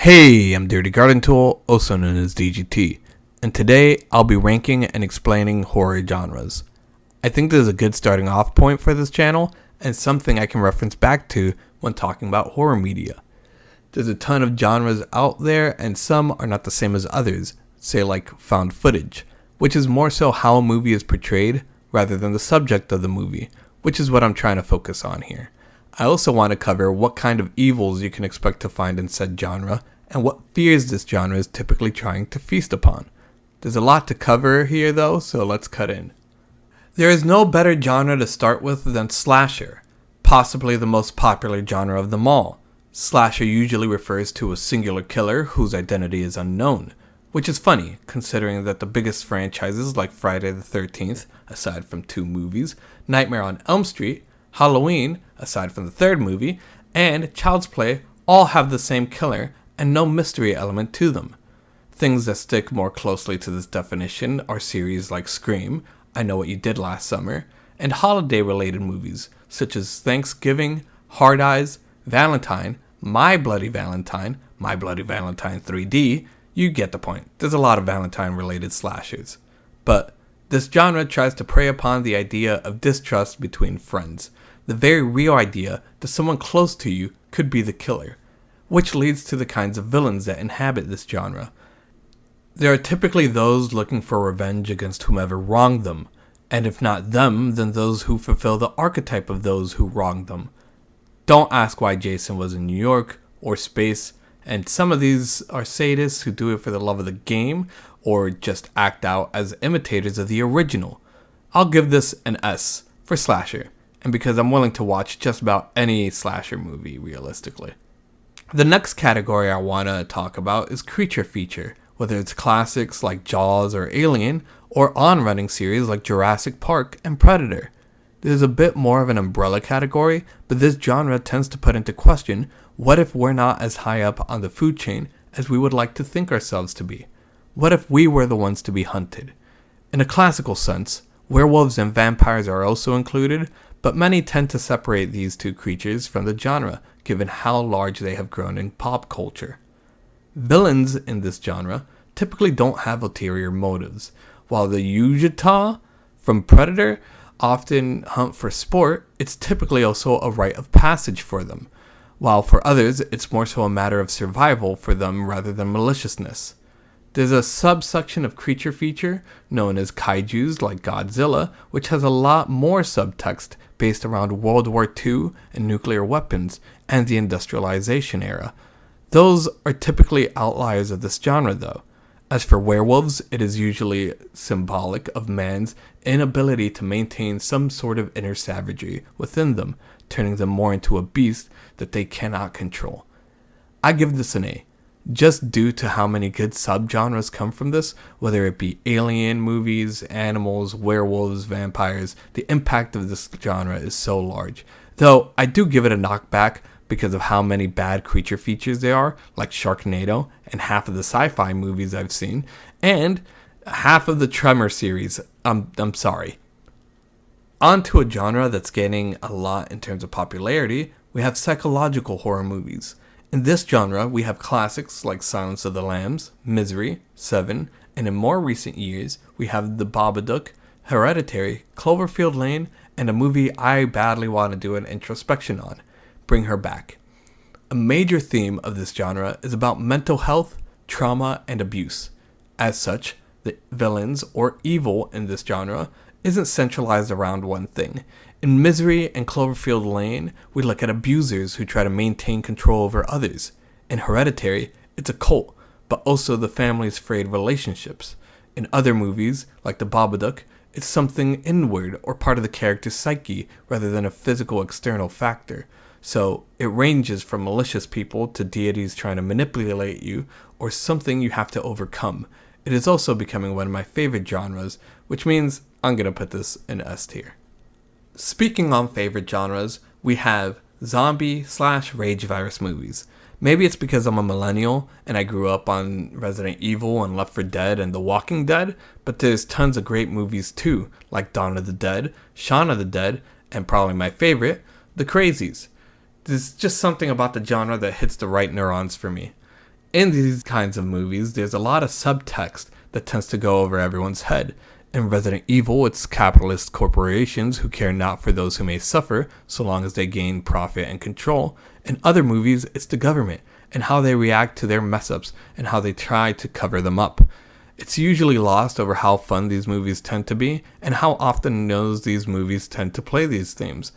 Hey, I'm DirtyGardenTool, also known as DGT, and today I'll be ranking and explaining horror genres. I think this is a good starting off point for this channel, and something I can reference back to when talking about horror media. There's a ton of genres out there, and some are not the same as others, say like found footage, which is more so how a movie is portrayed rather than the subject of the movie, which is what I'm trying to focus on here. I also want to cover what kind of evils you can expect to find in said genre, and what fears this genre is typically trying to feast upon. There's a lot to cover here though, so let's cut in. There is no better genre to start with than slasher, possibly the most popular genre of them all. Slasher usually refers to a singular killer whose identity is unknown, which is funny considering that the biggest franchises like Friday the 13th, aside from 2 movies, Nightmare on Elm Street, Halloween, aside from the 3rd movie, and Child's Play all have the same killer and no mystery element to them. Things that stick more closely to this definition are series like Scream, I Know What You Did Last Summer, and holiday-related movies such as Thanksgiving, Hard Eyes, Valentine, My Bloody Valentine 3D. You get the point. There's a lot of Valentine-related slashers. But this genre tries to prey upon the idea of distrust between friends, the very real idea that someone close to you could be the killer, which leads to the kinds of villains that inhabit this genre. There are typically those looking for revenge against whomever wronged them, and if not them, then those who fulfill the archetype of those who wronged them. Don't ask why Jason was in New York or space, and some of these are sadists who do it for the love of the game, or just act out as imitators of the original. I'll give this an S for slasher, and because I'm willing to watch just about any slasher movie realistically. The next category I want to talk about is creature feature, whether it's classics like Jaws or Alien, or on-running series like Jurassic Park and Predator. This is a bit more of an umbrella category, but this genre tends to put into question, what if we're not as high up on the food chain as we would like to think ourselves to be? What if we were the ones to be hunted? In a classical sense, werewolves and vampires are also included, but many tend to separate these two creatures from the genre, given how large they have grown in pop culture. Villains in this genre typically don't have ulterior motives, while the Yujita from Predator often hunt for sport. It's typically also a rite of passage for them, while for others it's more so a matter of survival for them rather than maliciousness. There's a subsection of creature feature known as kaijus like Godzilla, which has a lot more subtext based around World War II and nuclear weapons and the industrialization era. Those are typically outliers of this genre though. As for werewolves, it is usually symbolic of man's inability to maintain some sort of inner savagery within them, turning them more into a beast that they cannot control. I give this an A, just due to how many good subgenres come from this, whether it be alien movies, animals, werewolves, vampires. The impact of this genre is so large. Though I do give it a knockback because of how many bad creature features there are, like Sharknado and half of the sci-fi movies I've seen, and half of the Tremor series. I'm sorry. On to a genre that's gaining a lot in terms of popularity, we have psychological horror movies. In this genre, we have classics like Silence of the Lambs, Misery, Seven, and in more recent years, we have The Babadook, Hereditary, Cloverfield Lane, and a movie I badly want to do an introspection on, Bring Her Back. A major theme of this genre is about mental health, trauma, and abuse. As such, the villains or evil in this genre isn't centralized around one thing. In Misery and Cloverfield Lane, we look at abusers who try to maintain control over others. In Hereditary, it's a cult, but also the family's frayed relationships. In other movies, like The Babadook, it's something inward or part of the character's psyche rather than a physical external factor. So it ranges from malicious people to deities trying to manipulate you or something you have to overcome. It is also becoming one of my favorite genres, which means I'm going to put this in S tier. Speaking on favorite genres, we have zombie/rage virus movies. Maybe it's because I'm a millennial and I grew up on Resident Evil and Left 4 Dead and The Walking Dead, but there's tons of great movies too, like Dawn of the Dead, Shaun of the Dead, and probably my favorite, The Crazies. There's just something about the genre that hits the right neurons for me. In these kinds of movies, there's a lot of subtext that tends to go over everyone's head. In Resident Evil, it's capitalist corporations who care not for those who may suffer so long as they gain profit and control. In other movies, it's the government and how they react to their mess ups and how they try to cover them up. It's usually lost over how fun these movies tend to be and how often these movies tend to play these themes.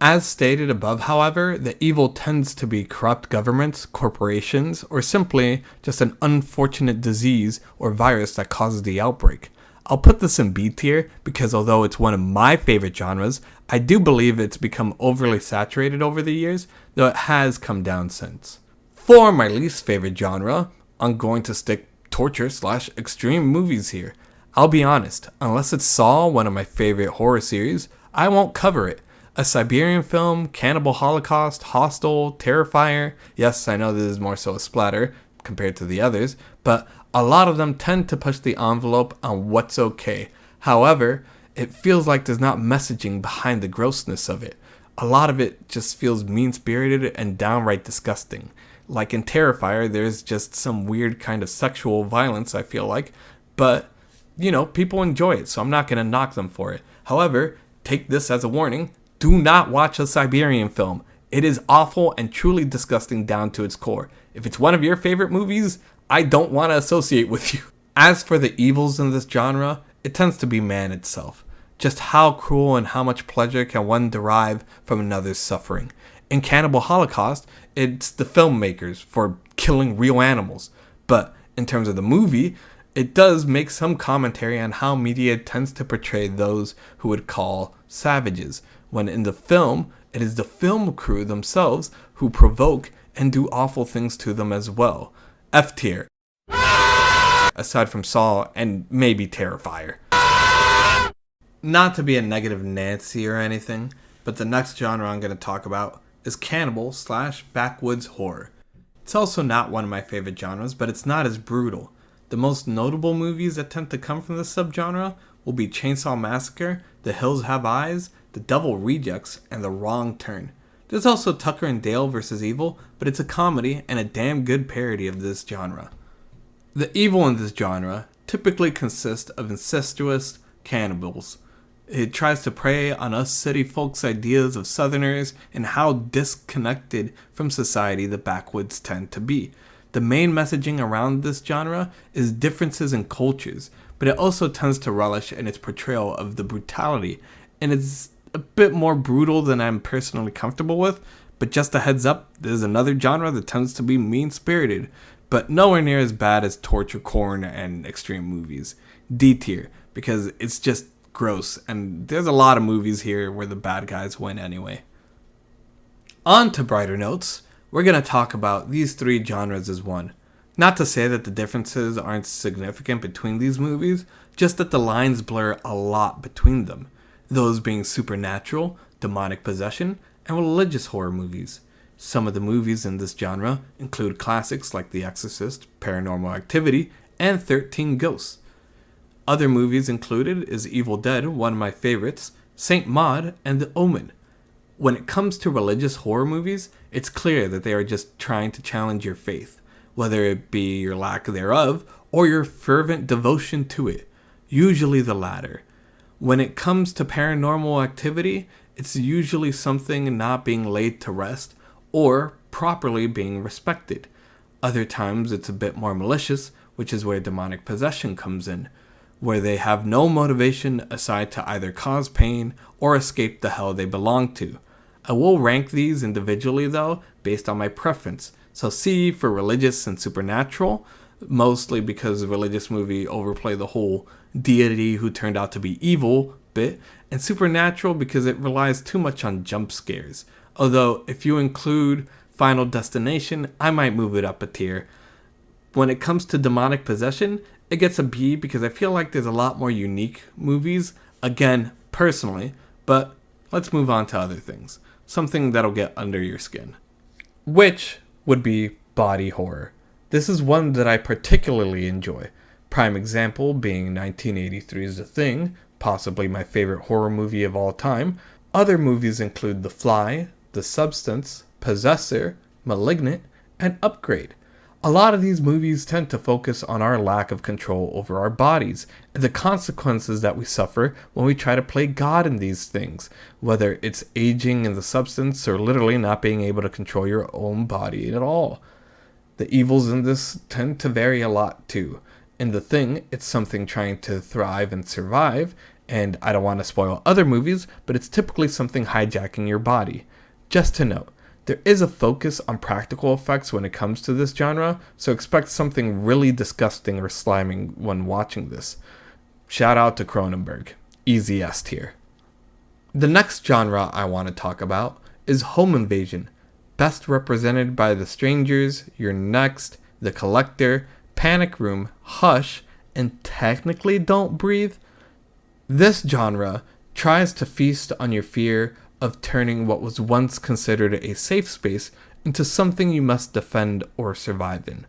As stated above, however, the evil tends to be corrupt governments, corporations, or simply just an unfortunate disease or virus that causes the outbreak. I'll put this in B tier because although it's one of my favorite genres, I do believe it's become overly saturated over the years, though it has come down since. For my least favorite genre, I'm going to stick torture/extreme movies here. I'll be honest, unless it's Saw, one of my favorite horror series, I won't cover it. A Siberian Film, Cannibal Holocaust, Hostel, Terrifier. Yes, I know this is more so a splatter compared to the others, but a lot of them tend to push the envelope on what's okay. However, it feels like there's not messaging behind the grossness of it. A lot of it just feels mean-spirited and downright disgusting. Like in Terrifier, there's just some weird kind of sexual violence, I feel like, but, people enjoy it, so I'm not going to knock them for it. However, take this as a warning. Do not watch a Siberian Film. It is awful and truly disgusting down to its core. If it's one of your favorite movies, I don't want to associate with you. As for the evils in this genre, it tends to be man itself. Just how cruel and how much pleasure can one derive from another's suffering. In Cannibal Holocaust, it's the filmmakers for killing real animals. But in terms of the movie, it does make some commentary on how media tends to portray those who would call savages, when in the film, it is the film crew themselves who provoke and do awful things to them as well. F tier. Aside from Saw and maybe Terrifier. Not to be a negative Nancy or anything, but the next genre I'm going to talk about is cannibal/backwoods horror. It's also not one of my favorite genres, but it's not as brutal. The most notable movies that tend to come from this subgenre will be Chainsaw Massacre, The Hills Have Eyes, The Devil Rejects, and The Wrong Turn. There's also Tucker and Dale vs. Evil, but it's a comedy and a damn good parody of this genre. The evil in this genre typically consists of incestuous cannibals. It tries to prey on us city folks' ideas of Southerners and how disconnected from society the backwoods tend to be. The main messaging around this genre is differences in cultures, but it also tends to relish in its portrayal of the brutality, and it's a bit more brutal than I'm personally comfortable with, but just a heads up, there's another genre that tends to be mean-spirited, but nowhere near as bad as torture corn and extreme movies. D tier, because it's just gross, and there's a lot of movies here where the bad guys win anyway. On to brighter notes, we're going to talk about these three genres as one. Not to say that the differences aren't significant between these movies, just that the lines blur a lot between them. Those being supernatural, demonic possession, and religious horror movies. Some of the movies in this genre include classics like The Exorcist, Paranormal Activity, and 13 Ghosts. Other movies included is Evil Dead, one of my favorites, Saint Maud, and The Omen. When it comes to religious horror movies, it's clear that they are just trying to challenge your faith, whether it be your lack thereof or your fervent devotion to it, usually the latter. When it comes to Paranormal Activity, it's usually something not being laid to rest or properly being respected. Other times it's a bit more malicious, which is where demonic possession comes in, where they have no motivation aside to either cause pain or escape the hell they belong to. I will rank these individually though, based on my preference. So C for religious and supernatural, mostly because religious movie overplay the whole deity who turned out to be evil bit, and supernatural because it relies too much on jump scares. Although if you include Final Destination, I might move it up a tier. When it comes to demonic possession, it gets a B because I feel like there's a lot more unique movies, again, personally, but let's move on to other things. Something that'll get under your skin. Which would be body horror. This is one that I particularly enjoy. Prime example being 1983's The Thing, possibly my favorite horror movie of all time. Other movies include The Fly, The Substance, Possessor, Malignant, and Upgrade. A lot of these movies tend to focus on our lack of control over our bodies and the consequences that we suffer when we try to play God in these things, whether it's aging in the substance or literally not being able to control your own body at all. The evils in this tend to vary a lot too. In The Thing, it's something trying to thrive and survive, and I don't want to spoil other movies, but it's typically something hijacking your body. Just to note, there is a focus on practical effects when it comes to this genre, so expect something really disgusting or sliming when watching this. Shout out to Cronenberg. Easy S tier. The next genre I want to talk about is home invasion, best represented by The Strangers, You're Next, The Collector, Panic Room, Hush, and technically Don't Breathe. This genre tries to feast on your fear of turning what was once considered a safe space into something you must defend or survive in.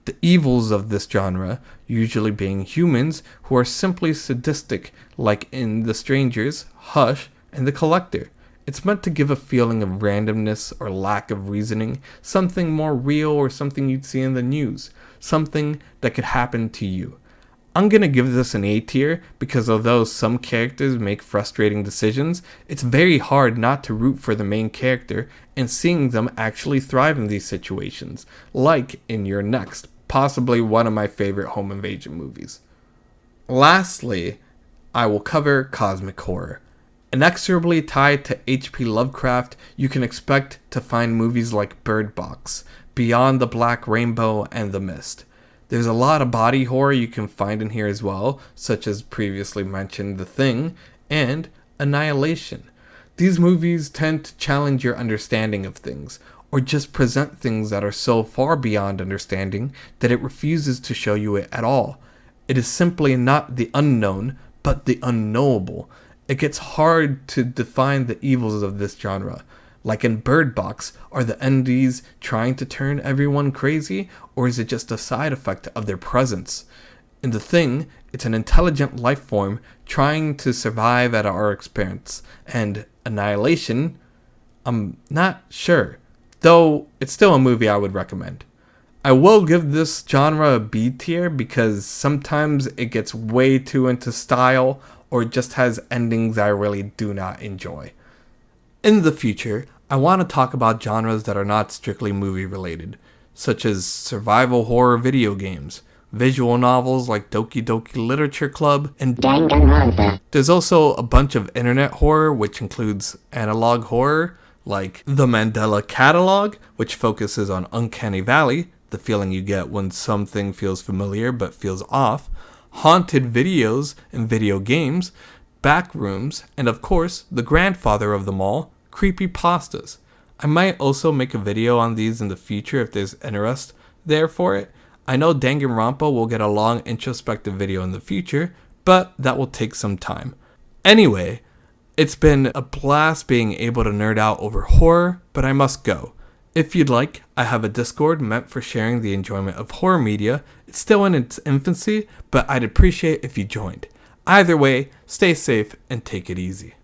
The evils of this genre usually being humans who are simply sadistic, like in The Strangers, Hush, and The Collector. It's meant to give a feeling of randomness or lack of reasoning, something more real or something you'd see in the news, something that could happen to you. I'm going to give this an A tier because although some characters make frustrating decisions, it's very hard not to root for the main character and seeing them actually thrive in these situations, like in You're Next, possibly one of my favorite home invasion movies. Lastly, I will cover cosmic horror. Inexorably tied to H.P. Lovecraft, you can expect to find movies like Bird Box, Beyond the Black Rainbow, and The Mist. There's a lot of body horror you can find in here as well, such as previously mentioned The Thing and Annihilation. These movies tend to challenge your understanding of things, or just present things that are so far beyond understanding that it refuses to show you it at all. It is simply not the unknown, but the unknowable. It gets hard to define the evils of this genre. Like in Bird Box, are the entities trying to turn everyone crazy, or is it just a side effect of their presence? In The Thing, it's an intelligent life form trying to survive at our expense, and Annihilation, I'm not sure, though it's still a movie I would recommend. I will give this genre a B tier because sometimes it gets way too into style, or it just has endings I really do not enjoy. In the future, I want to talk about genres that are not strictly movie related, such as survival horror video games, visual novels like Doki Doki Literature Club, and Danganronpa. There's also a bunch of internet horror, which includes analog horror, like The Mandela Catalog, which focuses on Uncanny Valley, the feeling you get when something feels familiar but feels off, haunted videos and video games, backrooms, and of course, the grandfather of them all, creepypastas. I might also make a video on these in the future if there's interest there for it. I know Danganronpa will get a long introspective video in the future, but that will take some time. Anyway, it's been a blast being able to nerd out over horror, but I must go. If you'd like, I have a Discord meant for sharing the enjoyment of horror media. It's still in its infancy, but I'd appreciate if you joined. Either way, stay safe and take it easy.